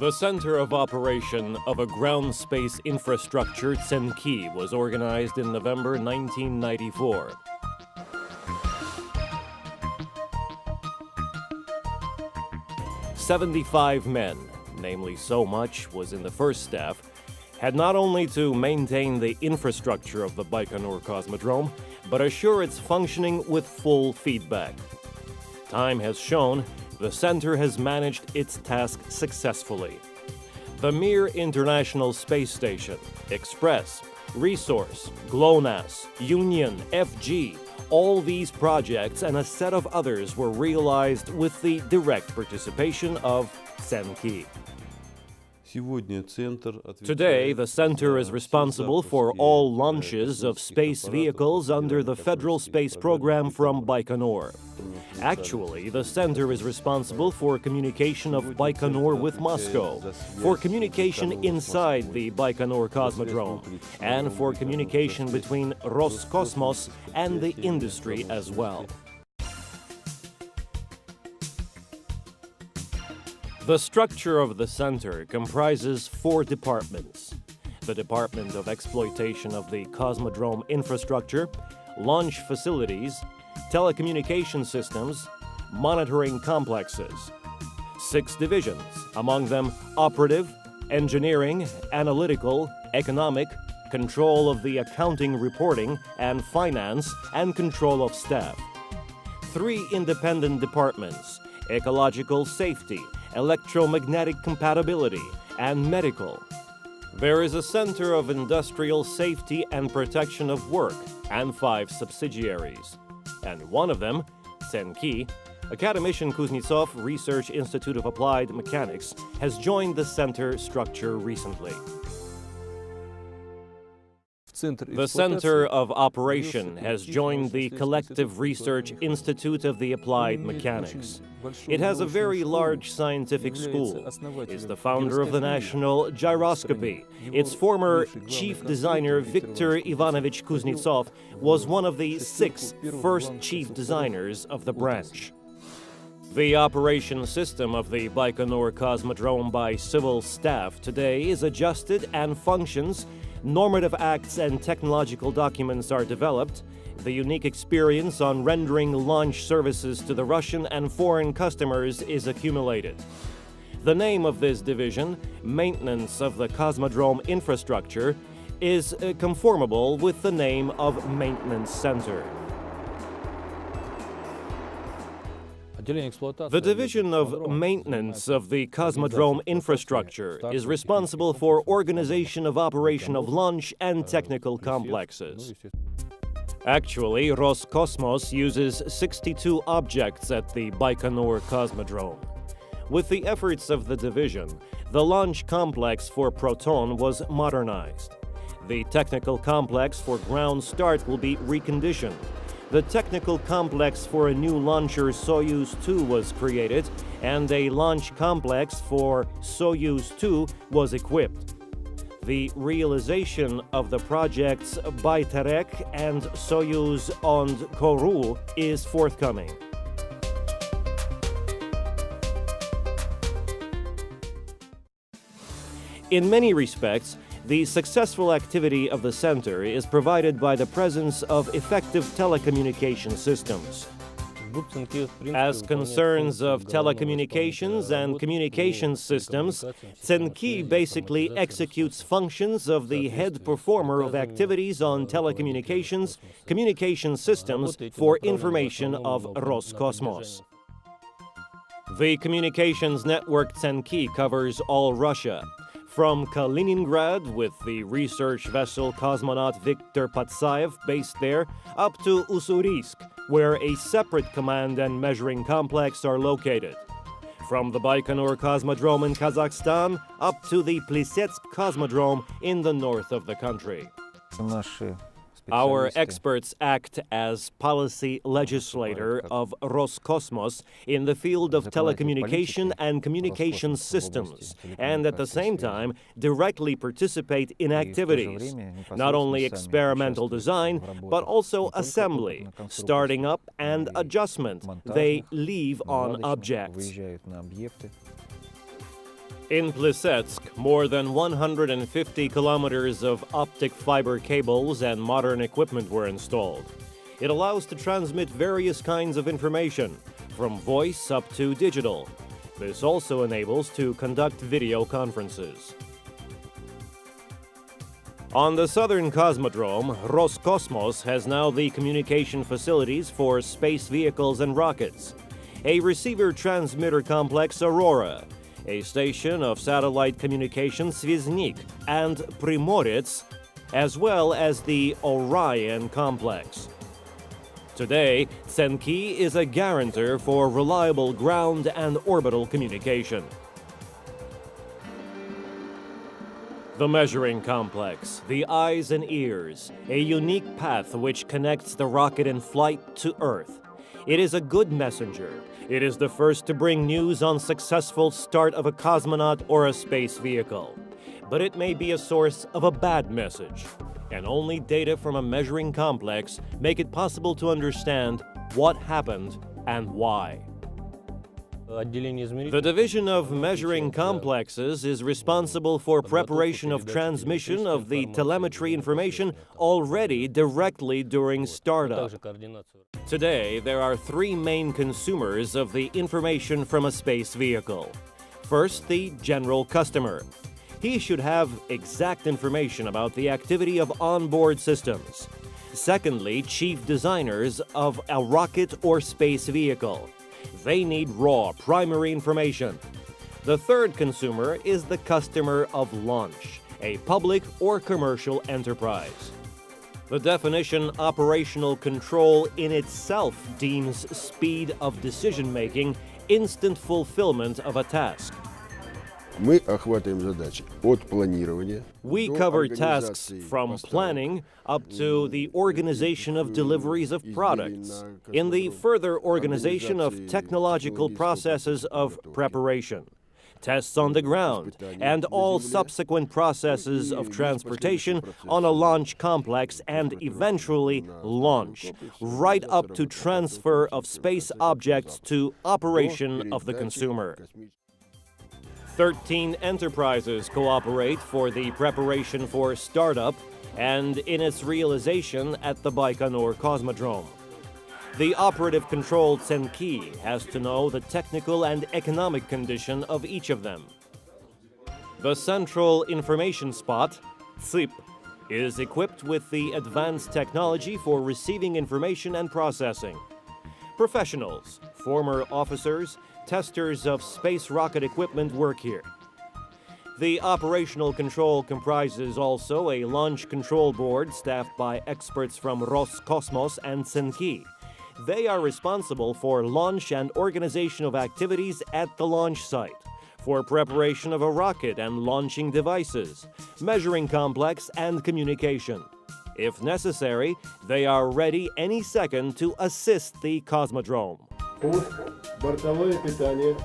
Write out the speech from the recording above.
The center of operation of a ground space infrastructure, Tsenki, was organized in November 1994. "75 men, namely so much was in the first staff, had not only to maintain the infrastructure of the Baikonur Cosmodrome, but assure its functioning with full feedback. Time has shown the center has managed its task successfully. The Mir International Space Station, Express, Resource, GLONASS, Union, FG, all these projects and a set of others were realized with the direct participation of Tsenki. Today, the center is responsible for all launches of space vehicles under the federal space program from Baikonur. Actually, the center is responsible for communication of Baikonur with Moscow, for communication inside the Baikonur Cosmodrome, and for communication between Roscosmos and the industry as well. The structure of the center comprises 4 departments: the Department of Exploitation of the Cosmodrome Infrastructure, Launch Facilities, Telecommunication Systems, Monitoring Complexes. 6 divisions, among them Operative, Engineering, Analytical, Economic, Control of the Accounting Reporting, and Finance, and Control of Staff. 3 independent departments: Ecological Safety, Electromagnetic Compatibility, and Medical. There is a Center of Industrial Safety and Protection of Work, and 5 subsidiaries. And one of them, Tsenki, academician Kuznetsov Research Institute of Applied Mechanics, has joined the center structure recently. The Center of Operation has joined the Collective Research Institute of the Applied Mechanics. It has a very large scientific school, is the founder of the National Gyroscopy. Its former chief designer, Viktor Ivanovich Kuznetsov, was one of the 6 first chief designers of the branch. The operation system of the Baikonur Cosmodrome by civil staff today is adjusted and functions. Normative acts and technological documents are developed. The unique experience on rendering launch services to the Russian and foreign customers is accumulated. The name of this division, Maintenance of the Cosmodrome Infrastructure, is conformable with the name of Maintenance Center. The Division of Maintenance of the Cosmodrome Infrastructure is responsible for organization of operation of launch and technical complexes. Actually, Roscosmos uses 62 objects at the Baikonur Cosmodrome. With the efforts of the division, the launch complex for Proton was modernized. The technical complex for ground start will be reconditioned. The technical complex for a new launcher Soyuz 2 was created, and a launch complex for Soyuz 2 was equipped. The realization of the projects Baytarek and Soyuz and Koru is forthcoming. In many respects, the successful activity of the center is provided by the presence of effective telecommunication systems. As concerns of telecommunications and communication systems, Tsenki basically executes functions of the head performer of activities on telecommunications, communication systems for information of Roscosmos. The communications network Tsenki covers all Russia, from Kaliningrad with the research vessel cosmonaut Viktor Patsayev based there, up to Ussurisk, where a separate command and measuring complex are located. From the Baikonur Cosmodrome in Kazakhstan up to the Plesetsk Cosmodrome in the north of the country. Our experts act as policy legislator of Roscosmos in the field of telecommunication and communication systems, and at the same time directly participate in activities, not only experimental design, but also assembly, starting up and adjustment they leave on objects. In Plesetsk, more than 150 kilometers of optic fiber cables and modern equipment were installed. It allows to transmit various kinds of information, from voice up to digital. This also enables to conduct video conferences. On the southern cosmodrome, Roscosmos has now the communication facilities for space vehicles and rockets, a receiver-transmitter complex Aurora, a station of satellite communication Svyaznik and Primorets, as well as the Orion complex. Today, Tsenki is a guarantor for reliable ground and orbital communication. The measuring complex, the eyes and ears, a unique path which connects the rocket in flight to Earth. It is a good messenger. It is the first to bring news on successful start of a cosmonaut or a space vehicle. But it may be a source of a bad message. And only data from a measuring complex make it possible to understand what happened and why. The division of measuring complexes is responsible for preparation of transmission of the telemetry information already directly during startup. Today, there are three main consumers of the information from a space vehicle. First, the general customer. He should have exact information about the activity of onboard systems. Secondly, chief designers of a rocket or space vehicle. They need raw, primary information. The third consumer is the customer of launch, a public or commercial enterprise. The definition operational control in itself deems speed of decision-making, instant fulfillment of a task. Мы охватываем задачи от планирования. We cover tasks from planning up to the organization of deliveries of products, in the further organization of technological processes of preparation, tests on the ground, and all subsequent processes of transportation on a launch complex and eventually launch, right up to transfer of space objects to operation of the consumer. 13 enterprises cooperate for the preparation for startup and in its realization at the Baikonur Cosmodrome. The operative control Tsenki has to know the technical and economic condition of each of them. The central information spot, CIP, is equipped with the advanced technology for receiving information and processing. Professionals, former officers, testers of space rocket equipment work here. The operational control comprises also a launch control board staffed by experts from Roscosmos and Tsenki. They are responsible for launch and organization of activities at the launch site, for preparation of a rocket and launching devices, measuring complex and communication. If necessary, they are ready any second to assist the Cosmodrome. Пуск, бортовое питание.